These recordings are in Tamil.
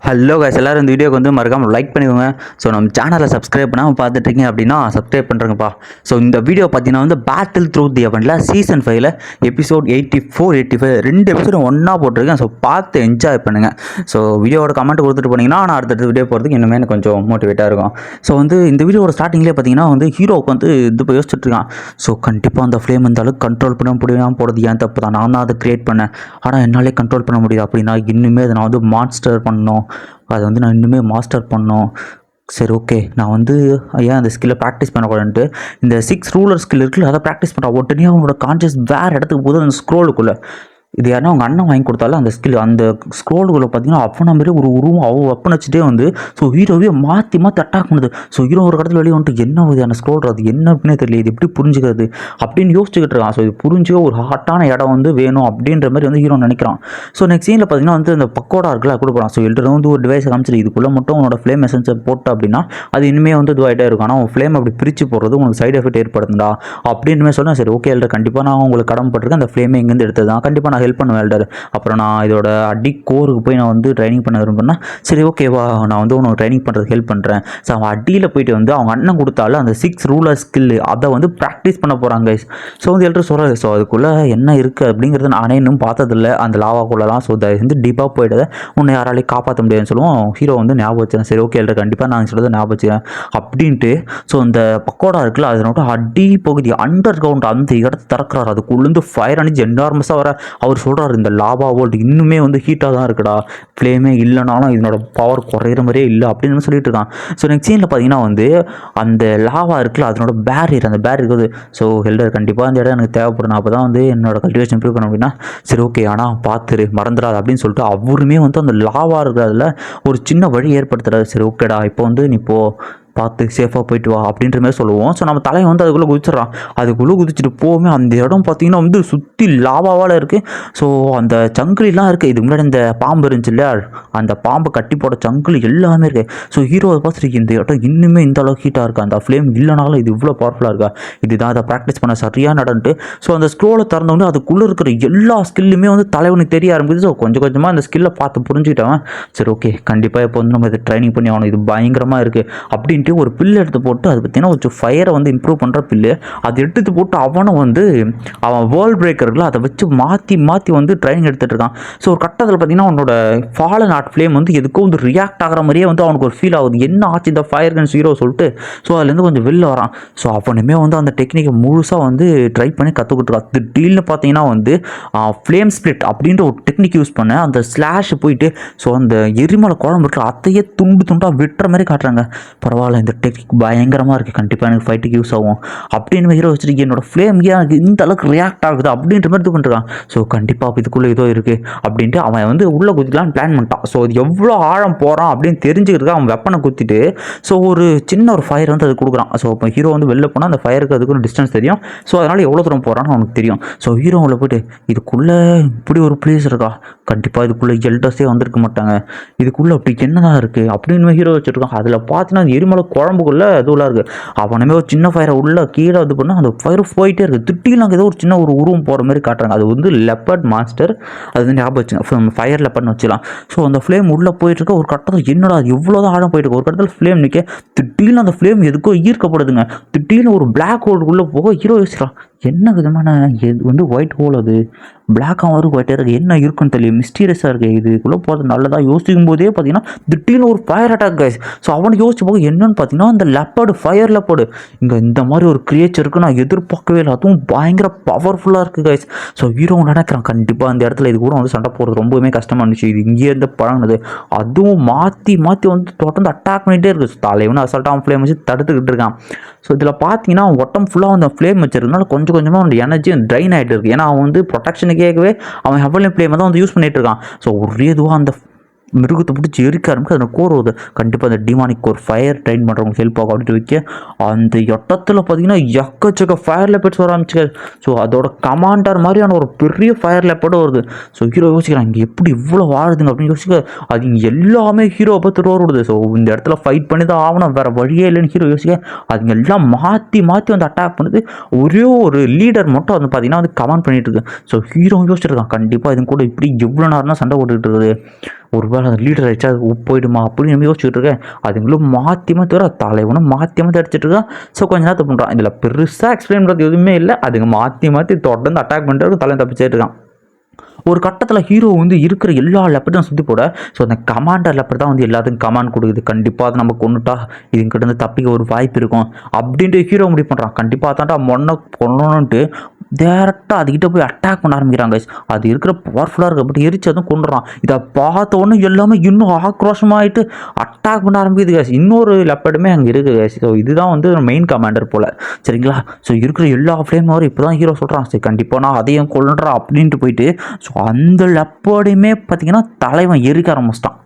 ஹலோ கைஸ், எல்லாரும் இந்த வீடியோக்கு வந்து மறக்காமல் லைக் பண்ணிக்கோங்க. ஸோ நம்ம சேனலை சப்ஸ்கிரைப் பண்ணாமல் பார்த்துட்ருக்கீங்க அப்படின்னா சப்ஸ்கிரைப் பண்ணுறேங்கப்பா. ஸோ இந்த வீடியோ பார்த்தீங்கன்னா வந்து பேட்டில் த்ரூ தி அவனில் சீசன் 5 எபிசோட் 84, 85 ரெண்டு எபிசோடு ஒன்றா போட்டிருக்கேன். ஸோ பார்த்து என்ஜாய் பண்ணுங்கள். ஸோ வீடியோட கமெண்ட் கொடுத்துட்டு போனீங்கன்னா நான் அடுத்தடுத்த வீடியோ போகிறதுக்கு இன்னுமே எனக்கு கொஞ்சம் மோட்டிவேட்டாக இருக்கும். ஸோ வந்து இந்த வீடியோட ஸ்டார்டிங்லேயே பார்த்தீங்கன்னா வந்து ஹீரோவுக்கு வந்து இது போய் யோசிச்சுட்ருக்கான். ஸோ கண்டிப்பாக அந்த ஃப்ளேம் இந்த அளவுக்கு கண்ட்ரோல் பண்ண முடியாமல் போகிறது ஏன் தப்பு தான், நான் தான் அதை க்ரியேட் பண்ணேன், ஆனால் என்னாலே கண்ட்ரோல் பண்ண முடியுது அப்படின்னா இன்னுமே அதை நான் வந்து மான்ஸ்டர் பண்ணணும், அதை வந்து நான் இன்னுமே மாஸ்டர் பண்ணோம். சரி, ஓகே, நான் வந்து ஏன் அந்த ஸ்கில்லை ப்ராக்டிஸ் பண்ணக்கூடாதுன்ட்டு இந்த 6 ரூலர் ஸ்கில் இருக்குல்ல அதை ப்ராக்டிஸ் பண்ணுறான். உடனே அவனோட கான்ஷியஸ் வேறு இடத்துக்கு போகுது, அந்த ஸ்க்ரோலுக்குள்ளே. இது யாருன்னா அவங்க அண்ணன் வாங்கி கொடுத்தாலும் அந்த ஸ்கில் அந்த ஸ்க்ரோலுக்குள்ளே பார்த்தீங்கன்னா அவனை மாதிரி ஒரு உருவம் அவன் வெப்பன் வச்சுட்டே வந்து ஸோ ஹீரோவே மாற்றி அட்டாக் பண்ணுது. ஸோ ஹீரோ ஒரு இடத்துல வெளியே வந்துட்டு என்ன ஆகுது அந்த ஸ்க்ரோல், அது என்ன அப்படின்னே தெரியல, இது எப்படி புரிஞ்சுக்கிறது அப்படின்னு யோசிச்சுக்கிட்டு இருக்கான். ஸோ இது புரிஞ்சுக்க ஒரு ஹாட்டான இடம் வந்து வேணும் அப்படின்ற மாதிரி வந்து ஹீரோ நினைக்கிறான். ஸோ நெக்ஸ்ட் சீனில் பார்த்தீங்கன்னா வந்து அந்த பக்கோடா இருக்குல்ல கொடுக்குறான். ஸோ எல்டர் வந்து ஒரு டிவைஸை காமிச்சிட்டு இதுக்குள்ளே மட்டும் உன்னோட ஃப்ளேம் எசன்ஸை போட்டு அப்படின்னா அது இனிமேல் வந்து இதுவாகிட்டே இருக்கும், ஆனால் உன் ஃப்ளேம் அப்படி பிரித்து போடுறது உங்களுக்கு சைடு எஃபெக்ட் ஏற்படுத்துடா அப்படின்னு சொன்னால் சரி ஓகே எல்டர், கண்டிப்பாக நான் உங்களுக்கு கடமைப்பட்டிருக்கேன், அந்த ஃப்ளேமே எங்கேருந்து எடுத்தது தான், கண்டிப்பாக நான் ஹெல்ப் பண்ணுவேன் எல்டர். அப்புறம் நான் இதோட அடி கோருக்கு போய் நான் வந்து ட்ரைனிங் பண்ண விரும்புனா சரி ஓகேவா, நான் வந்து உனக்கு ட்ரைனிங் பண்ணுறதுக்கு ஹெல்ப் பண்ணுறேன். ஸோ அவன் அடியில் போயிட்டு வந்து அவங்க அண்ணன் கொடுத்தாலும் அந்த 6 ரூலர் ஸ்கில் அதை வந்து ப்ராக்டிஸ் பண்ண போகிறாங்க. ஸோ வந்து எல்லாரும் சொல்கிறாரு. ஸோ அதுக்குள்ளே என்ன இருக்குது அப்படிங்கிறது நானே இன்னும் பார்த்ததில்ல அந்த லாவாக்குள்ளலாம். ஸோ அதை வந்து டீப்பாக போயிட்டதை உன்னை யாராலையும் காப்பாற்ற முடியாதுன்னு சொல்லுவோம். ஹீரோ வந்து ஞாபகம் வச்சுருந்தேன். சரி ஓகே எல்லாரும் கண்டிப்பாக நான் சொல்கிறத ஞாபகம் வச்சுக்கிறேன் அப்படின்ட்டு. ஸோ அந்த பக்கோடா இருக்குல்ல அதனோட அடி பகுதி அண்டர் கிரவுண்ட் அந்த இடத்த திறக்கிறாரு. அதுக்குள்ளேருந்து ஃபயர் அணிஞ்சு என்டார்மஸாக வர அவர் சொல்கிறார், இந்த லாவா வேர்ல்டு இன்னுமே வந்து ஹீட்டாக தான் இருக்குடா, ஃப்ளேமே இல்லைனாலும் இதனோட பவர் குறையிற மாதிரியே இல்லை அப்படின்னு சொல்லிட்டு இருக்கான். ஸோ நெக்ஸ்ட் சீனில் பார்த்தீங்கன்னா வந்து அந்த லாவா இருக்குல்ல அதனோட பேரியர், அந்த பேரியர் இருக்குது. ஸோ ஹெல்டர் கண்டிப்பாக அந்த இடம் எனக்கு தேவைப்படும், அப்போ தான் வந்து என்னோட கல்டிவேஷன் இம்ப்ரூவ் பண்ண அப்படின்னா சரி ஓகே ஆனால் பார்த்துரு மறந்துடாது அப்படின்னு சொல்லிட்டு அவருமே வந்து அந்த லாவா இருக்கிறதுல ஒரு சின்ன வழி ஏற்படுத்துறாரு. சரி ஓகேடா இப்போ வந்து நீ இப்போ பார்த்து சேஃபாக போயிட்டு வா அப்படின்ற மாதிரி சொல்லுவோம். ஸோ நம்ம தலையை வந்து அதுக்குள்ளே குதிச்சிடறான். அதுக்குள்ளே குதிச்சுட்டு போமே அந்த இடம் பார்த்தீங்கன்னா வந்து சுற்றி லாவாவால் இருக்குது. ஸோ அந்த சங்கிலிலாம் இருக்குது. இதுக்கு முன்னாடி இந்த பாம்பு இருந்துச்சு இல்லையா, அந்த பாம்பை கட்டி போட சங்கிலி எல்லாமே இருக்குது. ஸோ ஹீரோவை பார்த்துட்டு இந்த இடம் இன்னுமே இந்த அளவுக்கு ஹீட்டாக இருக்குது, அந்த ஃப்ளேம் இல்லைனாலும் இது இவ்வளோ பவர்ஃபுல்லாக இருக்கா, இதுதான் அதை ப்ராக்டிஸ் பண்ண சரியாக நடந்துட்டு. ஸோ அந்த ஸ்க்ரோலை திறந்தோடனே அதுக்குள்ளே இருக்கிற எல்லா ஸ்கில்லுமே வந்து தலைவனுக்கு தெரிய ஆரம்பிக்குது. ஸோ கொஞ்சம் கொஞ்சமாக அந்த ஸ்கில்லை பார்த்து புரிஞ்சுக்கிட்டவன் சரி ஓகே கண்டிப்பாக இப்போ வந்து நம்ம இதை ட்ரைனிங் பண்ணி ஆகணும், இது பயங்கரமாக இருக்குது அப்படின்னு ஒரு பில்லு எடுத்து போட்டு அது பார்த்தீங்கன்னா கொஞ்சம் ஃபயரை வந்து இம்ப்ரூவ் பண்ணுற பில்லு அதை எடுத்து போட்டு அவனை வந்து அவன் வேர்ல்ட் பிரேக்கர்களை அதை வச்சு மாற்றி வந்து ட்ரைனிங் எடுத்துகிட்டு இருக்கான். ஸோ ஒரு கட்டத்தில் பார்த்தீங்கன்னா அவனோட ஃபாலன் ஆர்ட் ஃப்ளேம் வந்து எதுக்கோ வந்து ரியாக்ட் ஆகிற மாதிரியே வந்து அவனுக்கு ஒரு ஃபீல் ஆகுது, என்ன ஆச்சு இந்த ஃபயர் கன் ஹீரோ சொல்லிட்டு. ஸோ அதுலேருந்து கொஞ்சம் வெளில வரான். ஸோ அவனுமே வந்து அந்த டெக்னிக்கை முழுசாக வந்து ட்ரை பண்ணி கற்றுக்கிட்டு இருக்கான். திடீர்னு பார்த்தீங்கன்னா வந்து ஃப்ளேம் ஸ்பிளிட் அப்படின்ற ஒரு டெக்னிக் யூஸ் பண்ண அந்த ஸ்லாஷ் போயிட்டு ஸோ அந்த எரிமலை குழம்பு இருக்கிற அத்தையே துண்டாக வெட்டுற மாதிரி காட்டுறாங்க. பரவாயில்ல இந்த டெக்னிக் பயங்கரமாக இருக்குது, கண்டிப்பாக எனக்கு ஃபைட்டுக்கு யூஸ் ஆகும் அப்படின்னு ஹீரோ வச்சுருக்கு. என்னோட ஃப்ளேம் ஏன் இந்த அளவுக்கு ரியாக்ட் ஆகுது அப்படின்ற மாதிரி இது பண்ணுறான். ஸோ கண்டிப்பாக இதுக்குள்ளே ஏதோ இருக்குது அப்படின்ட்டு அவன் வந்து உள்ளே குத்திக்கலான்னு பிளான் பண்ணிட்டான். ஸோ அது எவ்வளோ ஆழம் போகிறான் அப்படின்னு தெரிஞ்சுக்கிறதுக்கு அவன் வெப்பனை குத்திட்டு ஸோ ஒரு சின்ன ஒரு ஃபயர் வந்து அது கொடுக்குறான். ஸோ இப்போ ஹீரோ வந்து வெளில போனால் அந்த ஃபயருக்கு அதுக்கு ஒரு டிஸ்டன்ஸ் தெரியும். ஸோ அதனால் எவ்வளோ தூரம் போகிறான்னு அவனுக்கு தெரியும். ஸோ ஹீரோ உள்ள போய்ட்டு இதுக்குள்ளே இப்படி ஒரு பிளேஸ் இருக்கா, கண்டிப்பாக இதுக்குள்ளே எல்டர்ஸே வந்திருக்க மாட்டாங்க, இதுக்குள்ளே அப்படி என்னதான் இருக்குது அப்படின்னு ஹீரோ வச்சுருக்கான். அதில் பார்த்தீங்கன்னா அது எரிமலை குழம்புக்குள்ளே அதுவெல்லாம் இருக்குது. அவனுமே ஒரு சின்ன ஃபயரை உள்ளே கீழே இது பண்ணால் அந்த ஃபயர் போயிட்டே இருக்குது. திட்டிலாம் ஏதோ ஒரு சின்ன ஒரு உருவம் போகிற மாதிரி காட்டுறாங்க. அது வந்து லெப்பர்ட் மாஸ்டர், அது வந்து ஞாபகம் வச்சுங்க, ஃபயர் லெப்பர்ட்னு வச்சுக்கலாம். ஸோ அந்த ஃப்ளேம் உள்ளே போயிட்டுருக்க ஒரு கட்டத்தில் என்னடா அது எவ்வளோதான் ஆழம் போயிட்டு ஒரு கட்டத்தில் ஃப்ளேம் நிற்க திடீர்னு அந்த ஃப்ளேம் எதுக்கோ ஈர்க்கப்படுதுங்க. திடீர்னு ஒரு பிளாக் ஹோல்டுக்குள்ளே போக ஹீரோ யோசிக்கிறான், என்ன விதமான இது வந்து ஒயிட் ஹோல், அது பிளாக்காக வரும் ஒயிட்டாக இருக்குது, என்ன இருக்குன்னு தெரியும், மிஸ்டீரியஸாக இருக்குது, இதுக்குள்ளே போகிறது நல்லதாக யோசிக்கும் போதே பார்த்தீங்கன்னா திடீர்னு ஒரு ஃபயர் அட்டாக் கைஸ். ஸோ அவனை யோசிச்சு போக என்னன்னு பார்த்தீங்கன்னா அந்த லெப்பர்டு, ஃபயர் லெப்பர்டு, இங்கே இந்த மாதிரி ஒரு கிரியேச்சருக்கு நான் எதிர்பார்க்கவே இல்லை, அதுவும் பயங்கர பவர்ஃபுல்லாக இருக்குது கைஸ். ஸோ ஹீரோ நினைக்கிறான் கண்டிப்பாக அந்த இடத்துல இது கூட வந்து சண்டை போடுறது ரொம்பவுமே கஷ்டமாக இருந்துச்சு, இது இங்கேயே இருந்து பழகினது, அதுவும் மாற்றி வந்து தொடர்ந்து அட்டாக் பண்ணிகிட்டே இருக்குது. தலைவனு அசால்ட்டாக ஃப்ளேம் வச்சு தடுத்துக்கிட்டு இருக்கான். ஸோ இதில் பார்த்தீங்கன்னா உடம்பு ஃபுல்லாக அந்த ஃப்ளேம் வச்சிருக்கனால கொஞ்சம் கொஞ்சமாக அவன் எனர்ஜி ட்ரைன் ஆகிட்டு இருக்குது. ஏன்னா அவன் வந்து ப்ரொடெக்ஷனுக்கேகவே அவன் ஹெவலின் ஃப்ளேமை தான் வந்து யூஸ் பண்ணிகிட்டு இருக்கான். ஸோ ஒரே இதுவாக அந்த மிருகத்தை பிடிச்சி எரிக்க ஆரம்பிச்சு அதில் கோர் வருது. கண்டிப்பாக அந்த டிமானிக் ஒரு ஃபயர் ட்ரைன் பண்ணுறவங்க ஹெல்ப் ஆகும் அப்படின்ட்டு வைக்க அந்த இடத்துல பார்த்தீங்கன்னா எக்கச்சக்க ஃபயர் லெப்பர்ட்ஸ் வர ஆரம்பிச்சு. ஸோ அதோட கமாண்டர் மாதிரியான ஒரு பெரிய ஃபயர் லெப்பர்டும் வருது. ஸோ ஹீரோ யோசிக்கிறான் இங்கே எப்படி இவ்வளோ வாழுதுங்க அப்படின்னு யோசிக்க அது இங்கே எல்லாமே ஹீரோ பார்த்து வருது. ஸோ இந்த இடத்துல ஃபைட் பண்ணி தான் ஆகணும், வேறு வழியே இல்லைன்னு ஹீரோ யோசிக்க அதுங்க எல்லாம் மாற்றி வந்து அட்டாக் பண்ணுது. ஒரே ஒரு லீடர் மட்டும் வந்து பார்த்தீங்கன்னா வந்து கமாண்ட் பண்ணிட்டு இருக்கு. ஸோ ஹீரோ யோசிச்சிருக்கான் கண்டிப்பாக இது கூட இப்படி எவ்வளோ நேரம் சண்டை போட்டுக்கிட்டு இருக்குது, ஒருவேளை அந்த லீடர் ஆகிடுச்சா அது போயிடுமா அப்படின்னு நம்ம யோசிச்சுட்டு இருக்கேன். அதுங்களும் மாற்றி மாற்றி வர தலைவனும் மாற்றி மாற்றி அடிச்சிட்டு இருக்கான். ஸோ கொஞ்ச நேரத்தை பண்ணுறான். இதில் பெருசாக எக்ஸ்பிளைன் பண்ணுறது எதுவுமே இல்லை. அதுங்க மாற்றி மாற்றி தொடர்ந்து அட்டாக் பண்ணிட்டு தலைவன் தப்பிச்சிட்டு இருக்கான். ஒரு கட்டத்தில் ஹீரோ வந்து இருக்கிற எல்லா லெப்பர்டும் சுற்றி போட, ஸோ அந்த கமாண்டர் லெப்பர் தான் வந்து எல்லாத்துக்கும் கமாண்ட் கொடுக்குது. கண்டிப்பாக அதை நம்ம கொண்டுட்டா இதுங்கிட்ட இருந்து தப்பிக்க ஒரு வாய்ப்பு இருக்கும் அப்படின்ட்டு ஹீரோ முடிவு பண்ணுறான். கண்டிப்பாக தான்டா மொன்ன கொல்லணுன்ட்டு டேரெக்டாக அதுக்கிட்ட போய் அட்டாக் பண்ண ஆரம்பிக்கிறாங்க. அது இருக்கிற பவர்ஃபுல்லாக இருக்க பட் எரிச்சு அதுவும் கொண்டுறான். இதை பார்த்த உடனே எல்லாமே இன்னும் ஆக்ரோஷமாகிட்டு அட்டாக் பண்ண ஆரம்பிக்குது கேஸ். இன்னொரு லெப்பர்டுமே அங்கே இருக்குது கேஸ். ஸோ இதுதான் வந்து மெயின் கமாண்டர் போல், சரிங்களா? ஸோ இருக்கிற எல்லா ஃப்ளேம் வரும் இப்போ தான் ஹீரோ சொல்கிறான், சரி கண்டிப்பாக நான் அதையும் கொள்ளுறான் அப்படின்ட்டு போயிட்டு ஸோ அந்த லெப்பர்டையுமே பார்த்தீங்கன்னா தலைவன் எரிக்க ஆரம்பிச்சிட்டான்.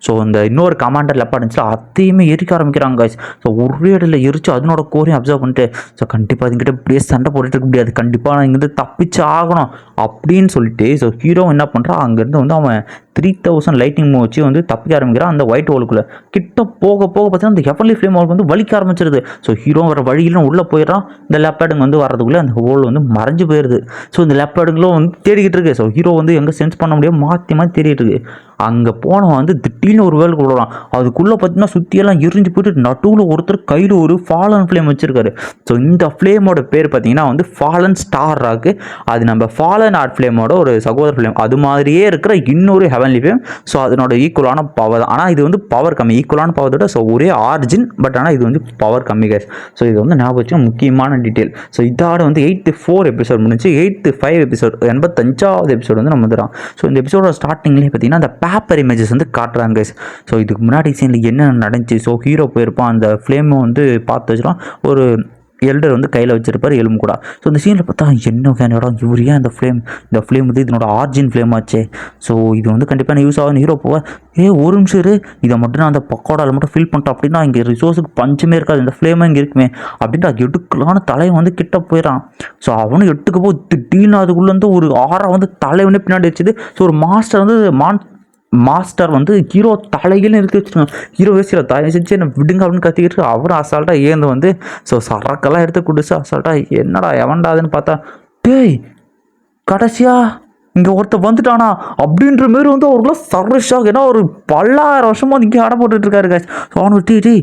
ஸோ இந்த இன்னொரு கமாண்டர் லெப்பர்ட் இருந்துச்சு அதையுமே எரிக்க ஆரம்பிக்கிறாங்க கைஸ். ஸோ ஒரே இடத்துல எரிச்சு அதனோட கோரையும் அப்சர்வ் பண்ணிட்டு ஸோ கண்டிப்பாக அதுங்கிட்ட இப்படியே சண்டை போட்டுட்டு இருக்க முடியாது, கண்டிப்பாக நான் இங்கேருந்து தப்பிச்சு ஆகணும் அப்படின்னு சொல்லிட்டு ஸோ ஹீரோ என்ன பண்ணுறான், அங்கேருந்து வந்து அவன் 3000 லைட்டிங் வச்சு வந்து தப்பிக்க ஆரம்பிக்கிறான். அந்த ஒயிட் ஹோலுக்குள்ளே கிட்ட போக போக பார்த்தீங்கன்னா அந்த ஹெவன்லி ஃப்ளேம் ஹோல் வந்து வலிக்க ஆரம்பிச்சிருது. ஸோ ஹீரோ வர வழியிலும் உள்ளே போயிடறான். இந்த லெப்பர்டுங்க வந்து வரதுக்குள்ளே அந்த ஹோல் வந்து மறைஞ்சு போயிடுது. ஸோ இந்த லெப்பர்டுங்களும் வந்து தேடிக்கிட்டு இருக்கு. ஸோ ஹீரோ வந்து எங்கே சென்ஸ் பண்ண முடியாது மாற்றி மாற்றி தேடிட்டு இருக்கு. அங்கே போனவன் வந்து திடீர்னு ஒரு வேலுக்கு விடுறான். அதுக்குள்ளே பார்த்தீங்கன்னா சுற்றியெல்லாம் எரிஞ்சு போயிட்டு நடுவில் ஒருத்தர் கையில் ஒரு ஃபாலன் ஃப்ளேம் வச்சிருக்காரு. ஸோ இந்த ஃப்ளேமோட பேர் பார்த்தீங்கன்னா வந்து ஃபாலன் ஸ்டார் ராக்கு. அது நம்ம ஃபாலன் ஆர்ட் ஃப்ளேமோட ஒரு சகோதர ஃப்ளேம், அது மாதிரியே இருக்கிற இன்னொரு ஹெவன்லி ஃப்ளேம். ஸோ அதனோட ஈக்குவலான பவர் தான். ஆனால் இது வந்து பவர் கம்மி, ஈக்குவலான பவரோட ஸோ ஒரே ஆர்ஜின், பட் ஆனால் இது வந்து பவர் கம்மி கேஸ். ஸோ இது வந்து ஞாபகம் வச்சு முக்கியமான டீட்டெயில். ஸோ இதோட வந்து 84 எபிசோட் முடிஞ்சு 85 எபிசோட் 85வது எபிசோட் வந்து நம்ம வந்துடும். ஸோ இந்த எபிசோட ஸ்டார்டிங்லேயே பார்த்தீங்கன்னா அந்த பேப்பர் இமேஜஸ் வந்து காட்டுறாங்க. ஸோ இதுக்கு முன்னாடி சீனில் என்ன நடந்துச்சு, ஸோ ஹீரோ போயிருப்பான், அந்த ஃப்ளேமை வந்து பார்த்து வச்சுருவான். ஒரு எல்டர் வந்து கையில் வச்சிருப்பார் எலும்பு கூட. ஸோ இந்த சீனில் பார்த்தா என்ன வேணும் இவர் ஏன் இந்த ஃப்ளேம் வந்து இதனோட ஆர்ஜின் ஃப்ளேம் ஆச்சு. ஸோ இது வந்து கண்டிப்பாக யூஸ் ஆகும். ஹீரோ போக ஒரு நிமிஷம் இரு, இதை மட்டும் நான் அந்த பக்கோடாவில் மட்டும் ஃபில் பண்ணிட்டோம் அப்படின்னா இங்கே ரிசோர்ஸுக்கு பஞ்சமே இருக்காது, இந்த ஃப்ளேமே இங்கே இருக்குமே அப்படின்ட்டு அது எடுக்கலான்னு தலைவன் வந்து கிட்ட போயிடறான். ஸோ அவனும் எடுத்துக்க போய் திடீர்னு அதுக்குள்ளேருந்து ஒரு ஆறா வந்து தலைவனே பின்னாடி வச்சுது. ஸோ ஒரு மாஸ்டர் வந்து ஹீரோ தலையில நிறுத்தி வச்சுருக்காங்க. ஹீரோ வேசியில் தயவு செஞ்சு என்ன விடுங்க அப்படின்னு கத்திக்கிட்டு அவரும் அசால்ட்டாக ஏந்து வந்து ஸோ சரக்கெல்லாம் எடுத்து குடிச்சு அசால்ட்டாக என்னடா எவன்டாதுன்னு பார்த்தா டேய் கடைசியாக இங்கே ஒருத்தர் வந்துட்டானா அப்படின்ற மாரி வந்து அவருக்குலாம் சர்வஷாக, ஏன்னா ஒரு 10,000 வருஷமாக வந்து இங்கே ஆட போட்டுட்ருக்காரு காய்ஸ். ஸோ அவனுக்கு டீ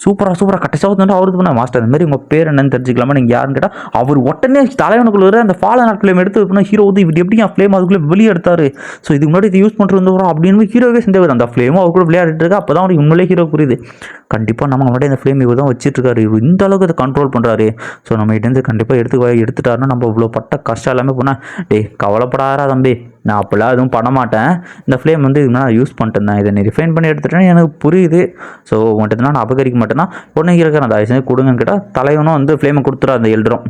சூப்பராக கடைசியாக வந்து அவருக்கு பண்ண மாஸ்டர் இந்த மாதிரி உங்கள் பேர் என்னன்னு தெரிஞ்சுக்கலாமா நீங்கள் யாருன்னு கேட்டால் அவர் உடனே தலைவனுக்குள்ள அந்த ஃபாலன் ஆர்ட் ஃப்ளேம் எடுத்து பண்ணால் ஹீரோ வந்து இப்படி எப்படி என் ஃப்ளேம் அதுக்குள்ளே வெளியே எடுத்தார். ஸோ இதுக்கு முன்னாடி இது யூஸ் பண்ணுறது வரும் அப்படின்னு ஹீரோவே செஞ்சவர். அந்த ஃப்ளேமும் அவர் கூட விளையாடிட்டு இருக்கா. அப்போ தான் அவனுக்கு உண்மையிலே ஹீரோ புரியுது, கண்டிப்பாக நம்ம முன்னாடி இந்த ஃப்ளேம் இவர் தான் வச்சுட்ருக்காரு, இவர் இந்த அளவுக்கு அதை கண்ட்ரோல் பண்ணுறாரு. ஸோ நம்ம கிட்டேருந்து கண்டிப்பாக எடுத்துட்டாருன்னா நம்ம இவ்வளோ பட்ட கஷ்டம் எல்லாமே போனால் டே கவலைப்படாரா தம்பி, நான் அப்போல்லாம் எதுவும் பண்ண மாட்டேன், இந்த ஃப்ளேம் வந்து இதுனா நான் யூஸ் பண்ணிட்டேன், இதை நீ ரிஃபைன் பண்ணி எடுத்துட்டேன்னு எனக்கு புரியுது. ஸோ உங்கள்கிட்ட நான் அபகரிக்க மாட்டேன்னா உடனே இருக்கிற அந்த தயவு செஞ்சு கொடுங்கன்னு கேட்டால் தலைவனும் வந்து ஃப்ளேமை கொடுத்துறா அந்த எல்டரும்.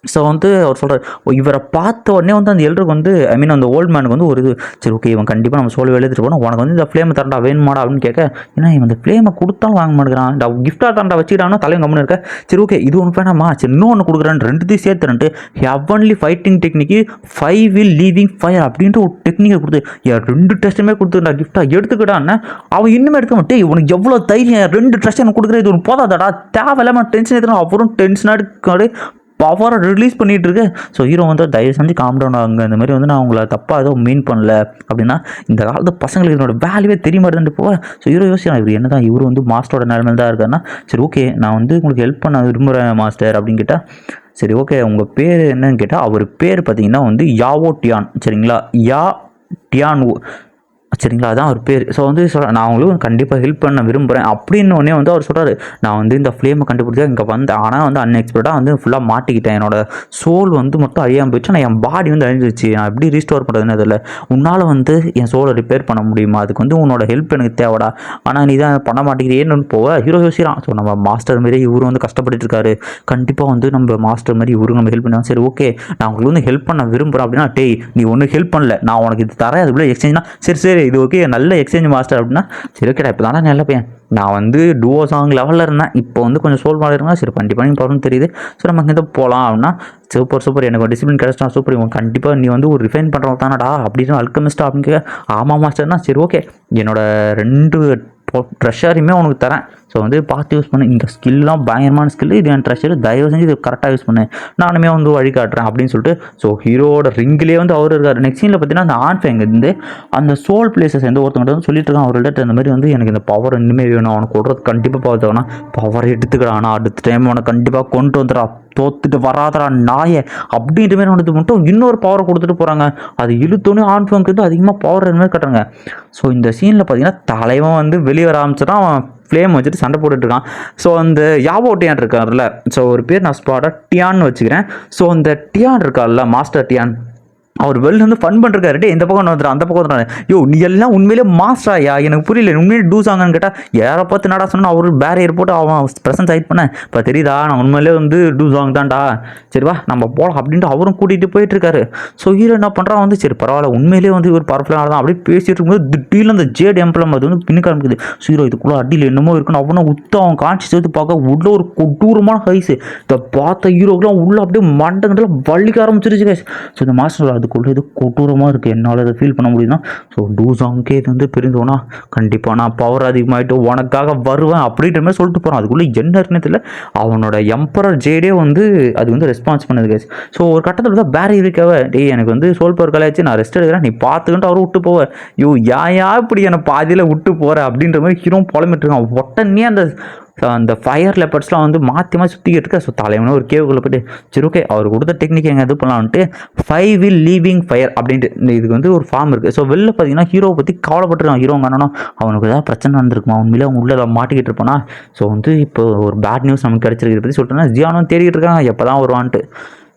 ஸோ வந்து அவர் சொல்கிறார், இவரை பார்த்த உடனே வந்து அந்த எல்டருக்கு வந்து ஐ மீன் அந்த ஓல்டு மேனுக்கு வந்து ஒரு இது சரி ஓகே இவன் கண்டிப்பாக நம்ம சோல் எழுதிட்டு போனோம், உனக்கு வந்து இந்த ஃப்ளேமை தரண்டா வேணுமாடா அப்படின்னு கேட்க, ஏன்னா இவன் இந்த ஃப்ளேமை கொடுத்தாலும் வாங்க மாட்டேங்கிறான், கிஃப்டாக தரண்டா வச்சுக்கிட்டாங்கன்னா தலைவன் கம்முன்னு இருக்க. சரி ஓகே இது ஒன்று வேணாமா, சரி இன்னொன்று கொடுக்குறான்னு ரெண்டுத்தையும் சேர்த்துறேன்ட்டு heavenly fighting technique 5 will leaving fire அப்படின்ட்டு ஒரு டெக்னிக்கை கொடுத்து 2 டெஸ்ட்டுமே கொடுத்துருந்தா கிஃப்டாக எடுத்துக்கிட்டான்னு அவன் இன்னுமே எடுக்க மாட்டேன். இவனுக்கு எவ்வளோ தைரியம் 2 டெஸ்ட் எனக்கு கொடுக்குறது, இது ஒன்று போதாதாடா தேவையில்லாமல் டென்ஷன் எடுத்துனா அவரும் டென்ஷனாக எடுக்காது பவரை ரிலீஸ் பண்ணிகிட்டு இருக்கு. ஸோ ஹீரோ வந்து தயவு செஞ்சு காம் டவுன் ஆகுங்க, இந்த மாதிரி வந்து நான் உங்களை தப்பாக ஏதோ மீன் பண்ணல அப்படின்னா இந்த காலத்து பசங்களுக்கு இதனோட வேல்யூவே தெரிய மாட்டேன்னு போக. ஸோ ஹீரோ யோசிச்சான் இவர் என்ன தான் இவர் வந்து மாஸ்டரோட நிலைமையில் தான் இருக்காருன்னா சரி ஓகே நான் வந்து உங்களுக்கு ஹெல்ப் பண்ண விரும்புகிறேன் மாஸ்டர் அப்படின்னு கேட்டால் சரி ஓகே உங்கள் பேர் என்னன்னு கேட்டால் அவர் பேர் பார்த்தீங்கன்னா வந்து யாவோ டியான், சரிங்களா, டியான் சரிங்களா, அதான் அவர் பேர். ஸோ வந்து நான் உங்களுக்கு கண்டிப்பாக ஹெல்ப் பண்ண விரும்புகிறேன் அப்படின்னு உடனே வந்து அவர் சொல்கிறாரு, நான் வந்து இந்த ஃப்ளேமை கண்டுபிடிச்சா இங்கே வந்தேன், ஆனால் வந்து அன்எக்ஸ்பெக்டாக வந்து ஃபுல்லாக மாட்டிக்கிட்டேன், என்னோட சோல் வந்து மட்டும் அழியாமல் போயிடுச்சு, ஆனால் என் பாடி வந்து அழிஞ்சிருச்சு, நான் எப்படி ரீஸ்டோர் பண்ணுறதுன்னு அதில் உன்னால் வந்து என் சோலை ரிப்பேர் பண்ண முடியுமா, அதுக்கு வந்து உன்னோட ஹெல்ப் எனக்கு தேவைடா, ஆனால் நீ தான் பண்ண மாட்டேங்கிறேன்னு போக ஹீரோ யோசிக்கிறான். ஸோ நம்ம மாஸ்டர் மாரி இவரு வந்து கஷ்டப்பட்டு இருக்காரு, கண்டிப்பாக வந்து நம்ம மாஸ்டர் மாதிரி இவரு நம்ம ஹெல்ப் பண்ணுவோம். சரி ஓகே நான் உங்களுக்கு வந்து ஹெல்ப் பண்ண விரும்புகிறேன் அப்படின்னா டேய் நீ ஒன்றும் ஹெல்ப் பண்ணல, நான் உனக்கு இது தரேன் அதுக்குள்ளே எக்ஸ்சேஞ்ச்னா சரி இது ஓகே நல்ல எக்ஸ்சேஞ்ச் மாஸ்டர் அப்படின்னா சரி ஓகேடா இப்போ தானே நல்ல பையன், நான் வந்து டுவோ சாங் லெவலில் இருந்தேன், இப்போ வந்து கொஞ்சம் சோல் மாதிரி இருந்தால் சரி கண்டிப்பாக நீங்கள் ப்ராப்ளம் தெரியுது, ஸோ நம்ம இங்கே போகலாம் அப்படின்னா சூப்பர் எனக்கு டிசிப்ளின் கிடச்சிட்டா சூப்பர், இவங்க கண்டிப்பாக நீ வந்து ஒரு ரிஃபைன் பண்ணுறவங்க தானடா அப்படின்னு அல்கமிஸ்டா அப்படின்னு ஆமாம் மாஸ்டர்னா சரி ஓகே என்னோட 2 ட்ரெஷரையுமே உனக்கு தரேன். ஸோ வந்து பார்த்து யூஸ் பண்ணு. இந்த ஸ்கில்லாம் பயங்கரமான ஸ்கில், இது என் ட்ரெஷர், தயவு செஞ்சு இது கரெக்டாக யூஸ் பண்ணு, நானுமே வந்து வழிகாட்டுறேன் அப்படின்னு சொல்லிட்டு. ஸோ ஹீரோட ரிங்கிலே வந்து அவர் இருக்கார். நெக்ஸ்ட் சீனில் பார்த்தீங்கன்னா அந்த ஆன்ஃபேங் வந்து அந்த சோல் பிளேஸஸ் வந்து ஒருத்தவங்க வந்து சொல்லிட்டு இருக்கான் அவர்கிட்ட, இந்த மாதிரி வந்து எனக்கு இந்த பவர் இன்னுமே வேணும், அவனுக்கு கொடுறது கண்டிப்பாக பவர் தேவைன்னா பவர் எடுத்துக்கிறான், ஆனால் அடுத்த டைம் அவனை கண்டிப்பாக கொண்டு வந்துடா, தோத்துட்டு வராதரா நாயை அப்படின்ற மாதிரி ஒன்று மட்டும் இன்னொரு பவரை கொடுத்துட்டு போகிறாங்க. அது இழுத்தோன்னே ஆன்ஃபேங்க்கு வந்து அதிகமாக பவர் மாதிரி கட்டுறாங்க. ஸோ இந்த சீனில் பார்த்தீங்கன்னா தலைவன் வந்து வெளியே வர ஆரம்பிச்சிட்டான். அவன் ஃப்ளேம் வச்சுட்டு சண்டை போட்டுட்ருக்கான். ஸோ அந்த யாவோ டியான் இருக்கார்ல, ஸோ ஒரு பேர் நான் ஸ்பாடாக டியான்னு வச்சுக்கிறேன். ஸோ அந்த டியான் இருக்கார்ல, மாஸ்டர் டியான், அவர் வெளில வந்து ஃபன் பண்ணுறாரு. டே இந்த பக்கம் வந்துடுறான், அந்த பக்கம் வந்துடுறான். யோ நீ எல்லாம் உண்மையிலே மாஸ்டராயா, எனக்கு புரியல, உண்மையிலே டூ சாங்கன்னு கேட்டால் யாரை பார்த்து நடா சொன்னா அவர் பேரியர் போட்டு அவன் ப்ரெசன்ஸ் ஆகிட் பண்ணேன். இப்போ தெரியுதா நான் உண்மையிலே வந்து டூ சாங் தான்டா, சரிவா நம்ம போகலாம் அப்படின்ட்டு அவரும் கூட்டிகிட்டு போயிட்டுருக்காரு. ஸோ ஹீரோ என்ன பண்ணுறான் வந்து, சரி பரவாயில்ல உண்மையிலே வந்து இவர் பரஃபுல்லாக தான் அப்படியே பேசிட்டு இருக்கும்போது திடீர்னு அந்த ஜேட் எம்பளம் அது வந்து பின்னுக்கு ஆரம்பிக்குது. ஸோ ஹீரோ இதுக்குள்ளே அடியில் என்னமோ இருக்குன்னு அவனை உத்து அவன் காட்சி சேர்த்து பார்க்க உள்ள ஒரு கொடூரமான ஹைஸு. இதை பார்த்த ஹீரோக்கெலாம் உள்ள அப்படியே மண்டங்கள்லாம் வலிக்க ஆரம்பிச்சிருச்சு கைஸ். ஸோ இந்த மாஸ்டர் அதுக்குள்ளே இது கொடூரமாக இருக்குது, என்னால் அதை ஃபீல் பண்ண முடியுதுன்னா. ஸோ டூசாங்கே இது வந்து பிரிந்தோன்னா கண்டிப்பாக நான் பவர் அதிகமாகிட்டு உனக்காக வருவேன் அப்படின்ற மாதிரி சொல்லிட்டு போகிறான். அதுக்குள்ளே என்ன இருக்குன்னு தெரியல, அவனோட எம்பரர் ஜேடே வந்து அது வந்து ரெஸ்பான்ஸ் பண்ணுது கைஸ். ஸோ ஒரு கட்டத்தில் தான் பேரி இருக்காவ, டேய் எனக்கு வந்து சோல் பவர் கலையாச்சு, நான் ரெஸ்ட் எடுக்கிறேன், நீ பார்த்துக்கிட்டு அவரை விட்டு போவேன். யோ யா இப்படி என்னை பாதியில் விட்டு போகிற அப்படின்ற மாதிரி ஹீரோ புலம்பிட்டு இருக்கான். உடனே அந்த ஃபயர் லெப்பர்ஸ்லாம் வந்து மாற்றி சுற்றிக்கிட்டு இருக்கா. ஸோ தலைவனே ஒரு கேவுக்குள்ளே போய்ட்டு, சரி ஓகே அவர் கொடுத்த டெக்னிக் எங்கே இது பண்ணலான்ட்டு 5 will லீவிங் ஃபயர் அப்படின்ட்டு இதுக்கு வந்து ஒரு ஃபார்ம் இருக்குது. ஸோ வெளில பார்த்தீங்கன்னா ஹீரோவை பற்றி கவலைப்பட்டுருக்கான். ஹீரோ காரணம் அவனுக்கு ஏதாவது பிரச்சனை நடந்திருக்குமா, உண்மையிலே அவங்க உள்ள மாட்டிக்கிட்டு இருப்பானா. ஸோ வந்து இப்போ ஒரு பேட் நியூஸ் நமக்கு கிடச்சிருக்கு பற்றி சொல்லிட்டேன்னா ஜியானும் தேடிக்கிட்டு இருக்காங்க எப்போ தான் வருவான்ட்டு.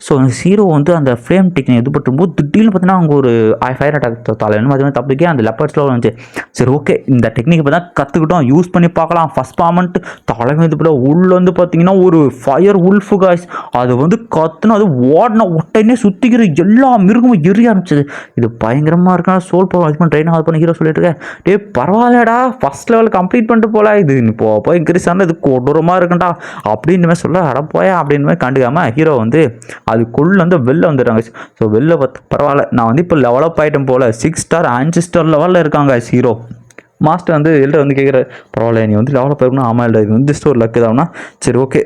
ஸோ ஹீரோ வந்து அந்த ஃப்ளேம் டெக்னிக் இது பண்ணும்போது திடீர்னு பார்த்தீங்கன்னா அவங்க ஒரு ஃபயர் அட்டாக் தலைவன் மாதிரி தப்பிக்கே அந்த லெப்பர்ஸ்லாம் வந்துச்சு. சரி ஓகே இந்த டெக்னிக் இப்போ தான் கற்றுக்கிட்டோம், யூஸ் பண்ணி பார்க்கலாம். ஃபஸ்ட் பாமெண்ட் தலைவன் இது போல உள்ள வந்து பார்த்தீங்கன்னா ஒரு ஃபயர் உல்ஃபு காய்ஸ், அது வந்து கற்றுனா அது ஓடின உடனே சுற்றிக்கிற எல்லா மிருகமும் எரிய ஆரம்பிச்சது. இது பயங்கரமாக இருக்கா. சோல் பவர் அது பண்ணி ட்ரெயின் ஆகுது பண்ணி ஹீரோ சொல்லிட்டு இருக்கேன். டே பரவாயில்லடா ஃபஸ்ட் லெவல் கம்ப்ளீட் பண்ணிட்டு போல, இது இப்போ போய் இன்க்ரீஸ் ஆனால் இது கொடூரமாக இருக்குண்டா அப்படின்னு மாதிரி சொல்ல அட போயா அப்படின்னு மாதிரி கண்டுக்காமல் ஹீரோ வந்து அதுக்குள்ளே வந்து வெளில வந்துடுறாங்க. ஸோ வெளில பார்த்து பரவாயில்ல நான் வந்து இப்போ லெவலப் ஆகிட்டேன் போல், 6 ஸ்டார் 5 ஸ்டார் லெவலில் இருக்காங்க ஹீரோ. மாஸ்டர் வந்து எல்டர் வந்து கேட்குற, பரவாயில்ல நீ வந்து டெவலப் ஆகணும். ஆமாம் இல்லை இது வந்து ஜஸ்ட் ஒரு லக்கு தான்னா, சரி ஓகே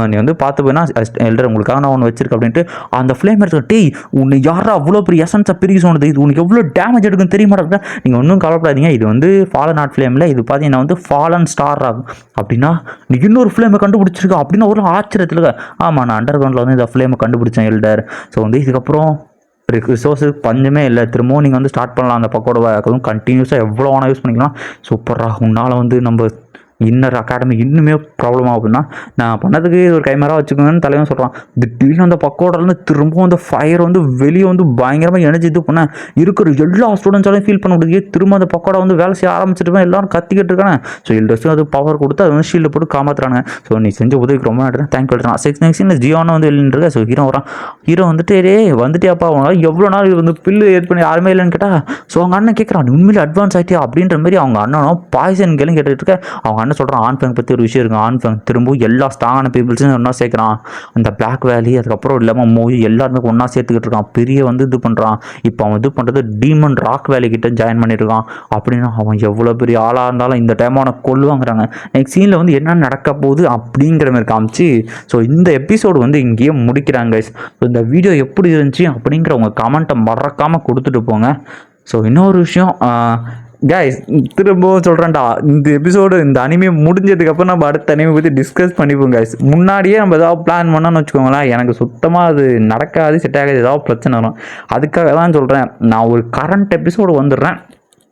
நீ வந்து பார்த்து போயினா எல்டர் உங்களுக்காக நான் ஒன்று வச்சிருக்கேன் அப்படின்ட்டு அந்த ஃப்ளேம் எடுத்து, டேய் உன்னை யாரா அவ்வளோ பெரிய எசன்ஸை பிரிக்க சொன்னது, இது உனக்கு எவ்வளோ டேமேஜ் எடுக்குன்னு தெரிய மாட்டேங்க. நீங்கள் ஒன்றும் கவலைப்படாதீங்க, இது வந்து ஃபாலன் நாட் ஃப்ளேமில் இது பார்த்தீங்கன்னா வந்து ஃபாலன் ஸ்டார் ஆகும் அப்படின்னா நீ இன்னொரு ஃப்ளேமை கண்டுபிடிச்சிருக்கா அப்படின்னு ஒரு ஆச்சரியத்தில். ஆமாம் நான் அண்டர் கிரவுண்டில் வந்து இந்த ஃப்ளேமை கண்டுபிடிச்சேன் எல்டர். ஸோ வந்து இதுக்கப்புறம் ரிசோர்ஸுக்கு பஞ்சமே இல்லை, திரும்பவும் நீங்கள் வந்து ஸ்டார்ட் பண்ணலாம் அந்த பக்கோட அதுவும் கண்டினியூஸாக எவ்வளோ வேணால் யூஸ் பண்ணிக்கலாம். சூப்பராக உன்னால் வந்து நம்ம இன்னர் அகாடமி இன்னுமே ப்ராப்ளம் ஆகுதுன்னா நான் பண்ணதுக்கு ஒரு கைமரா வச்சுக்கோங்கன்னு தலைவன் சொல்கிறான். திடீர்னு அந்த பக்கோடலேருந்து திரும்பவும் அந்த ஃபயர் வந்து வெளியே வந்து பயங்கரமாக எனர்ஜி இது பண்ண இருக்கிற எல்லா ஸ்டூடெண்ட்ஸாலையும் ஃபீல் பண்ண முடியுது. திரும்ப அந்த பக்கோடா வந்து வேலை செய்ய ஆரம்பிச்சிட்டு எல்லாரும் கத்திக்கிட்டு இருக்காங்க. ஸோ எல்டர்ஸும் அது பவர் கொடுத்து அது வந்து ஷீல்டு போட்டு காமாத்துறாங்க. ஸோ நீ செஞ்ச உதவிக்கு ரொம்ப நன்றி, தேங்க்யூ எழுதுறான். நெக்ஸ்ட் ஜியோன்னு வந்து வெளியிட்டு. ஸோ ஹீரோ வரான். ஹீரோ வந்துட்டு வந்துட்டியாப்பா அவங்க எவ்வளோ நாள் வந்து பில்லு ஏட் பண்ணி யாருமே இல்லைன்னு கேட்டால், ஸோ அவங்க அண்ணன் கேட்குறான் உண்மையிலே அட்வான்ஸ் ஆகிட்டியா அப்படின்ற மாதிரி அவங்க அண்ணனும் பாய்சன் கேளும் கேட்டுட்டு இருக்க. அவங்க என்ன சொல்கிறான், ஆன்ஃபேங் பற்றி ஒரு விஷயம் இருக்குது. ஆன்ஃபேங் திரும்ப எல்லா ஸ்ட்ராங்கான பீப்புள்ஸும் ஒன்றா சேர்க்குறான். அந்த பிளாக் வேலி அதுக்கப்புறம் இல்லாமல் மூவி எல்லாருமே ஒன்றா சேர்த்துக்கிட்டு இருக்கான். பெரிய வந்து இது பண்ணுறான். இப்போ அவன் இது பண்ணுறது டீமன் ராக் வேலி கிட்ட ஜாயின் பண்ணியிருக்கான். அப்படின்னா அவன் எவ்வளோ பெரிய ஆளாக இருந்தாலும் இந்த டைம் அவனை கொல்லுவாங்கிறாங்க. நெக்ஸ்ட் சீனில் வந்து என்ன நடக்க போகுது அப்படிங்கிற மாதிரி காமிச்சு ஸோ இந்த எபிசோடு வந்து இங்கேயே முடிக்கிறாங்க. ஸோ இந்த வீடியோ எப்படி இருந்துச்சு அப்படிங்கிற உங்கள் கமெண்ட்டை மறக்காமல் கொடுத்துட்டு போங்க. ஸோ இன்னொரு விஷயம் கைஸ் திரும்பவும் சொல்கிறேன்டா, இந்த எபிசோடு இந்த அனிமே முடிஞ்சதுக்கப்புறம் நம்ம அடுத்த அனிமே பற்றி டிஸ்கஸ் பண்ணிப்போம் கைஸ். முன்னாடியே நம்ம ஏதாவது பிளான் பண்ணோன்னு வச்சுக்கோங்களேன், எனக்கு சுத்தமாக அது நடக்காது, செட் ஆகாது, ஏதாவது பிரச்சனை வரும். அதுக்காக தான் சொல்கிறேன், நான் ஒரு கரண்ட் எபிசோடு வந்துடுறேன்,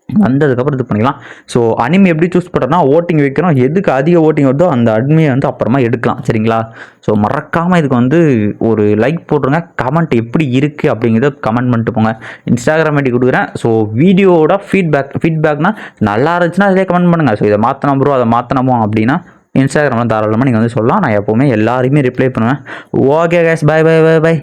வந்ததுக்கப்புறம் இது பண்ணிக்கலாம். ஸோ அனிமே எப்படி சூஸ் பண்ணுறோன்னா ஓட்டிங் வைக்கிறோம், எதுக்கு அதிக ஓட்டிங் வருதோ அந்த அனிமையை வந்து அப்புறமா எடுக்கலாம் சரிங்களா. ஸோ மறக்காமல் இதுக்கு வந்து ஒரு லைக் போட்டுருங்க, கமெண்ட் எப்படி இருக்குது அப்படிங்கிறத கமெண்ட் பண்ணிட்டு போங்க. இன்ஸ்டாகிராம் ஐடி கொடுக்குறேன். ஸோ வீடியோட ஃபீட்பேக்னால் நல்லா இருந்துச்சுன்னா அதிலே கமெண்ட் பண்ணுங்கள். ஸோ இதை மாற்றினா ப்ரோ அதை மாற்றினமோ அப்படின்னா இன்ஸ்டாகிராமில் தாராளமாக நீங்கள் வந்து சொல்லலாம். நான் எப்போவுமே எல்லாருமே ரிப்ளை பண்ணுவேன். Okay guys, bye bye bye by.